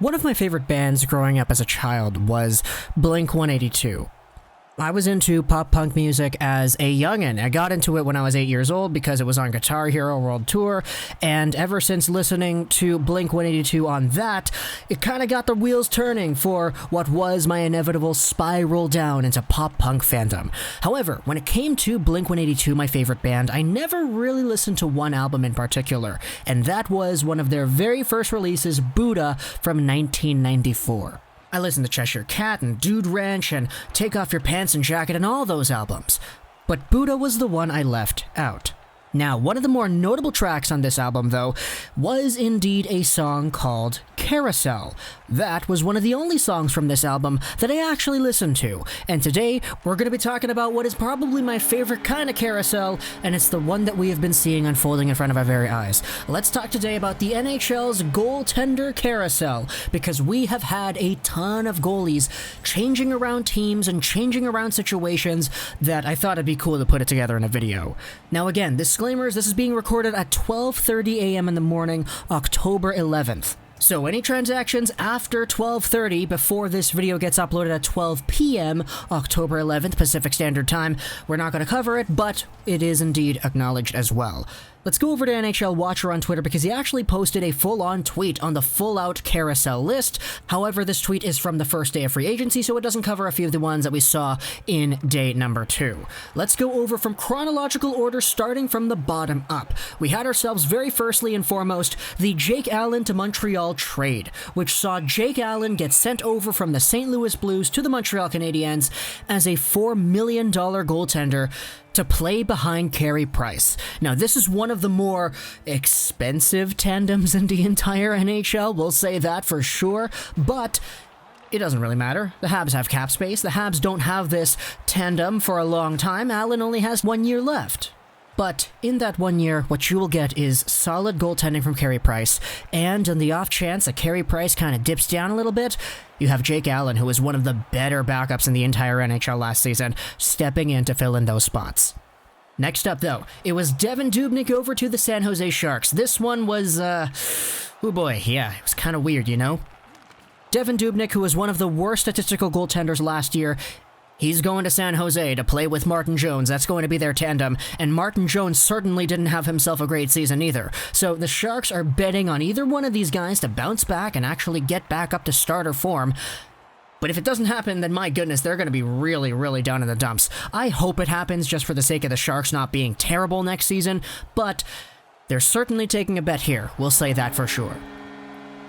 One of my favorite bands growing up as a child was Blink-182. I was into pop-punk music as a youngin'. I got into it when I was 8 years old because it was on Guitar Hero World Tour, and ever since listening to Blink-182 on that, it kind of got the wheels turning for what was my inevitable spiral down into pop-punk fandom. However, when it came to Blink-182, my favorite band, I never really listened to one album in particular, and that was one of their very first releases, Buddha, from 1994. I listened to Cheshire Cat and Dude Ranch and Take Off Your Pants and Jacket and all those albums. But Buddha was the one I left out. Now, one of the more notable tracks on this album, though, was indeed a song called Carousel. That was one of the only songs from this album that I actually listened to, and today we're going to be talking about what is probably my favorite kind of carousel, and it's the one that we have been seeing unfolding in front of our very eyes. Let's talk today about the NHL's goaltender carousel, because we have had a ton of goalies changing around teams and changing around situations that I thought it'd be cool to put it together in a video. Now again, disclaimers, this is being recorded at 12:30 a.m. in the morning, October 11th. So any transactions after 12:30 before this video gets uploaded at 12 p.m. October 11th Pacific Standard Time, we're not going to cover it, but it is indeed acknowledged as well. Let's go over to NHL Watcher on Twitter because he actually posted a full-on tweet on the full-out carousel list. However, this tweet is from the first day of free agency, so it doesn't cover a few of the ones that we saw in day number 2. Let's go over from chronological order, starting from the bottom up. We had ourselves very firstly and foremost the Jake Allen to Montreal trade, which saw Jake Allen get sent over from the St. Louis Blues to the Montreal Canadiens as a $4 million goaltender to play behind Carey Price. Now, this is one of the more expensive tandems in the entire NHL, we'll say that for sure, but it doesn't really matter. The Habs have cap space. The Habs don't have this tandem for a long time. Allen only has 1 year left. But in that 1 year, what you will get is solid goaltending from Carey Price, and on the off chance that Carey Price kind of dips down a little bit, you have Jake Allen, who was one of the better backups in the entire NHL last season, stepping in to fill in those spots. Next up, though, it was Devan Dubnyk over to the San Jose Sharks. This one was, oh boy, yeah, it was kind of weird, you know? Devan Dubnyk, who was one of the worst statistical goaltenders last year, he's going to San Jose to play with Martin Jones. That's going to be their tandem, and Martin Jones certainly didn't have himself a great season either. So the Sharks are betting on either one of these guys to bounce back and actually get back up to starter form. But if it doesn't happen, then my goodness, they're going to be really, really down in the dumps. I hope it happens just for the sake of the Sharks not being terrible next season, but they're certainly taking a bet here. We'll say that for sure.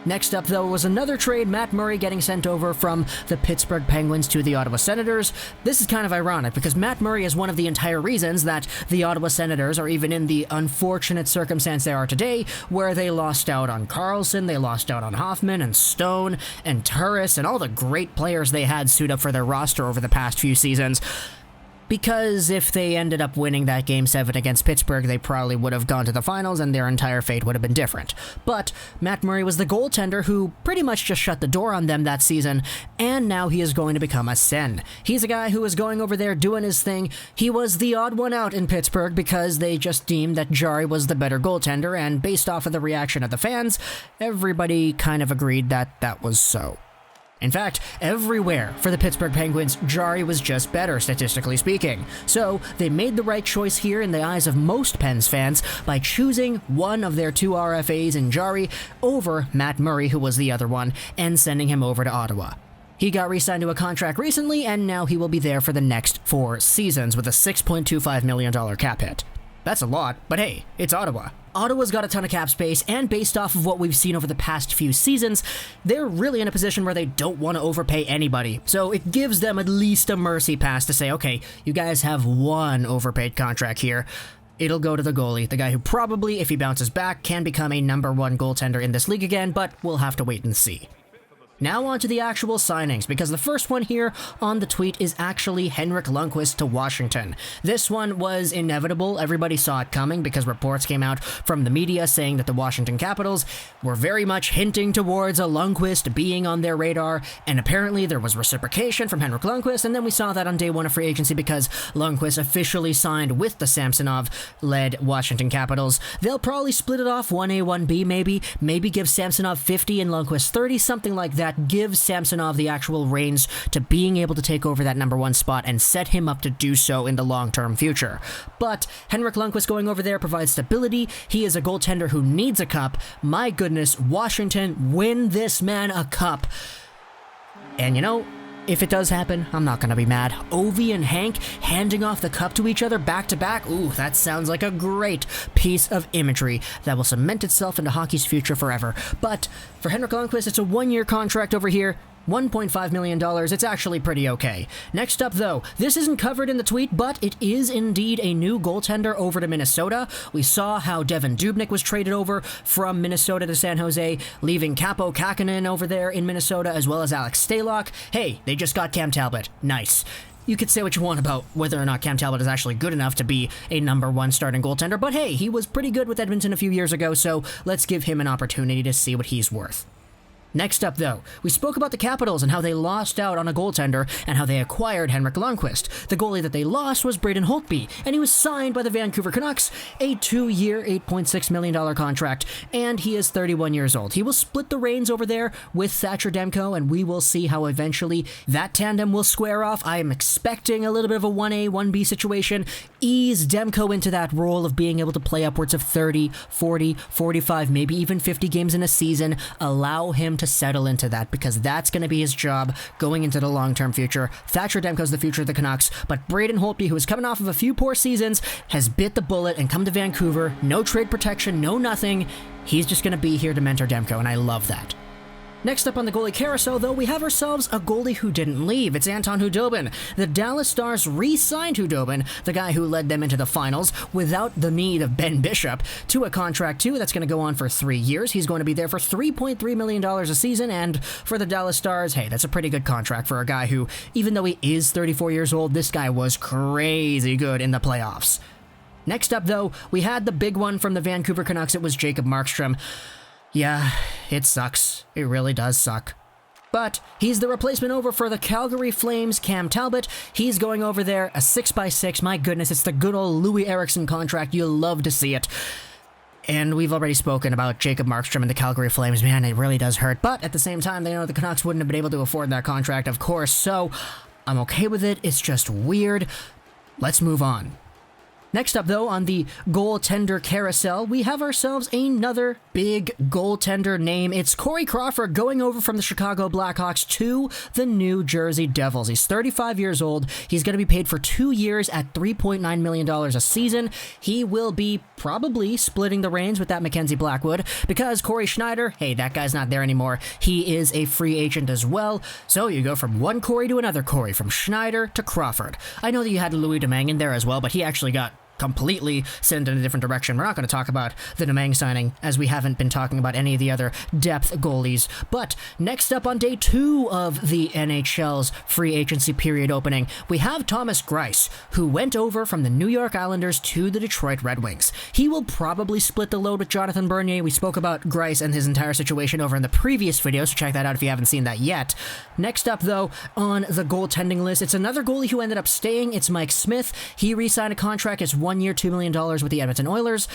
Next up, though, was another trade, Matt Murray getting sent over from the Pittsburgh Penguins to the Ottawa Senators. This is kind of ironic because Matt Murray is one of the entire reasons that the Ottawa Senators are even in the unfortunate circumstance they are today, where they lost out on Carlson, they lost out on Hoffman and Stone and Turris and all the great players they had suit up for their roster over the past few seasons. Because if they ended up winning that Game 7 against Pittsburgh, they probably would have gone to the finals and their entire fate would have been different. But Matt Murray was the goaltender who pretty much just shut the door on them that season, and now he is going to become a Sen. He's a guy who is going over there doing his thing. He was the odd one out in Pittsburgh because they just deemed that Jarry was the better goaltender, and based off of the reaction of the fans, everybody kind of agreed that that was so. In fact, everywhere for the Pittsburgh Penguins, Jarry was just better, statistically speaking. So they made the right choice here in the eyes of most Pens fans by choosing one of their two RFAs in Jarry over Matt Murray, who was the other one, and sending him over to Ottawa. He got re-signed to a contract recently, and now he will be there for the next 4 seasons with a $6.25 million cap hit. That's a lot, but hey, it's Ottawa. Ottawa's got a ton of cap space, and based off of what we've seen over the past few seasons, they're really in a position where they don't want to overpay anybody. So it gives them at least a mercy pass to say, okay, you guys have one overpaid contract here. It'll go to the goalie, the guy who probably, if he bounces back, can become a #1 goaltender in this league again, but we'll have to wait and see. Now on to the actual signings, because the first one here on the tweet is actually Henrik Lundqvist to Washington. This one was inevitable. Everybody saw it coming because reports came out from the media saying that the Washington Capitals were very much hinting towards a Lundqvist being on their radar, and apparently there was reciprocation from Henrik Lundqvist, and then we saw that on day one of free agency because Lundqvist officially signed with the Samsonov-led Washington Capitals. They'll probably split it off 1A, 1B maybe give Samsonov 50 and Lundqvist 30, something like that. Give Samsonov the actual reins to being able to take over that number one spot and set him up to do so in the long-term future. But Henrik Lundqvist going over there provides stability. He is a goaltender who needs a cup. My goodness, Washington, win this man a cup. And you know, if it does happen, I'm not going to be mad. Ovi and Hank handing off the cup to each other back to back. Ooh, that sounds like a great piece of imagery that will cement itself into hockey's future forever. But for Henrik Lundqvist, it's a one-year contract over here. $1.5 million, it's actually pretty okay. Next up though, this isn't covered in the tweet, but it is indeed a new goaltender over to Minnesota. We saw how Devan Dubnyk was traded over from Minnesota to San Jose, leaving Kaapo Kähkönen over there in Minnesota, as well as Alex Stalock. Hey, they just got Cam Talbot. Nice. You could say what you want about whether or not Cam Talbot is actually good enough to be a number one starting goaltender, but hey, he was pretty good with Edmonton a few years ago, so let's give him an opportunity to see what he's worth. Next up, though, we spoke about the Capitals and how they lost out on a goaltender and how they acquired Henrik Lundqvist. The goalie that they lost was Braden Holtby, and he was signed by the Vancouver Canucks, a 2-year, $8.6 million contract, and he is 31 years old. He will split the reins over there with Thatcher Demko, and we will see how eventually that tandem will square off. I am expecting a little bit of a 1A, 1B situation. Ease Demko into that role of being able to play upwards of 30, 40, 45, maybe even 50 games in a season. Allow him to settle into that, because that's going to be his job going into the long-term future. Thatcher Demko's the future of the Canucks, but Braden Holtby, who is coming off of a few poor seasons, has bit the bullet and come to Vancouver. No trade protection, no nothing. He's just going to be here to mentor Demko, and I love that. Next up on the goalie carousel, though, we have ourselves a goalie who didn't leave. It's Anton Hudobin. The Dallas Stars re-signed Hudobin, the guy who led them into the finals without the need of Ben Bishop, to a contract, too, that's going to go on for 3 years. He's going to be there for $3.3 million a season, and for the Dallas Stars, hey, that's a pretty good contract for a guy who, even though he is 34 years old, this guy was crazy good in the playoffs. Next up, though, we had the big one from the Vancouver Canucks. It was Jacob Markstrom. Yeah, it sucks. It really does suck. But he's the replacement over for the Calgary Flames, Cam Talbot. He's going over there, a 6x6. My goodness, it's the good old Louis Eriksson contract. You'll love to see it. And we've already spoken about Jacob Markstrom and the Calgary Flames. Man, it really does hurt. But at the same time, they know the Canucks wouldn't have been able to afford that contract, of course. So I'm okay with it. It's just weird. Let's move on. Next up, though, on the goaltender carousel, we have ourselves another big goaltender name. It's Corey Crawford going over from the Chicago Blackhawks to the New Jersey Devils. He's 35 years old. He's going to be paid for 2 years at $3.9 million a season. He will be probably splitting the reins with that Mackenzie Blackwood, because Corey Schneider, hey, that guy's not there anymore. He is a free agent as well. So you go from one Corey to another Corey, from Schneider to Crawford. I know that you had Louis Domingue in there as well, but he actually got completely sent in a different direction. We're not going to talk about the Domingue signing, as we haven't been talking about any of the other depth goalies. But next up on day 2 of the NHL's free agency period opening, we have Thomas Greiss, who went over from the New York Islanders to the Detroit Red Wings. He will probably split the load with Jonathan Bernier. We spoke about Greiss and his entire situation over in the previous video, so check that out if you haven't seen that yet. Next up, though, on the goaltending list, it's another goalie who ended up staying. It's Mike Smith. He re-signed a contract. It's 1 year, $2 million with the Edmonton Oilers.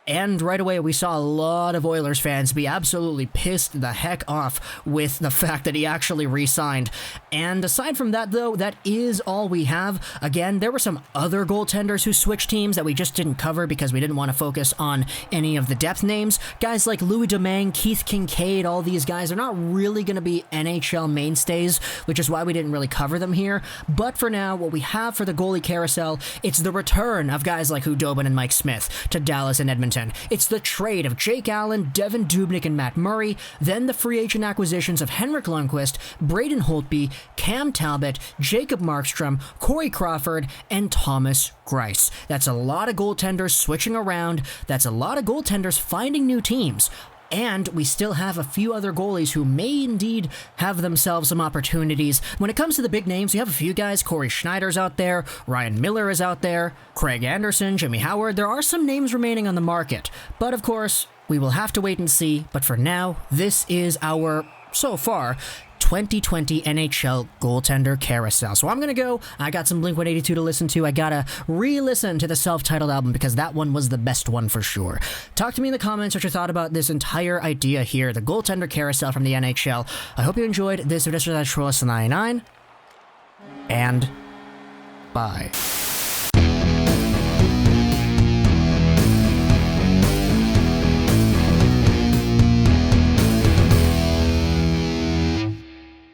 And right away, we saw a lot of Oilers fans be absolutely pissed the heck off with the fact that he actually re-signed. And aside from that, though, that is all we have. Again, there were some other goaltenders who switched teams that we just didn't cover because we didn't want to focus on any of the depth names. Guys like Louis Domingue, Keith Kincaid, all these guys are not really going to be NHL mainstays, which is why we didn't really cover them here. But for now, what we have for the goalie carousel, it's the return of guys like Hudobin and Mike Smith to Dallas and Edmonton. It's the trade of Jake Allen, Devan Dubnyk, and Matt Murray, then the free agent acquisitions of Henrik Lundqvist, Braden Holtby, Cam Talbot, Jacob Markstrom, Corey Crawford, and Thomas Greiss. That's a lot of goaltenders switching around. That's a lot of goaltenders finding new teams. And we still have a few other goalies who may indeed have themselves some opportunities. When it comes to the big names, we have a few guys. Corey Schneider's out there. Ryan Miller is out there. Craig Anderson, Jimmy Howard. There are some names remaining on the market. But of course, we will have to wait and see. But for now, this is our, so far, 2020 NHL Goaltender Carousel. So I'm going to go. I got some Blink-182 to listen to. I got to re-listen to the self-titled album because that one was the best one for sure. Talk to me in the comments what you thought about this entire idea here, the Goaltender Carousel from the NHL. I hope you enjoyed this. This was Trollus 99, and bye.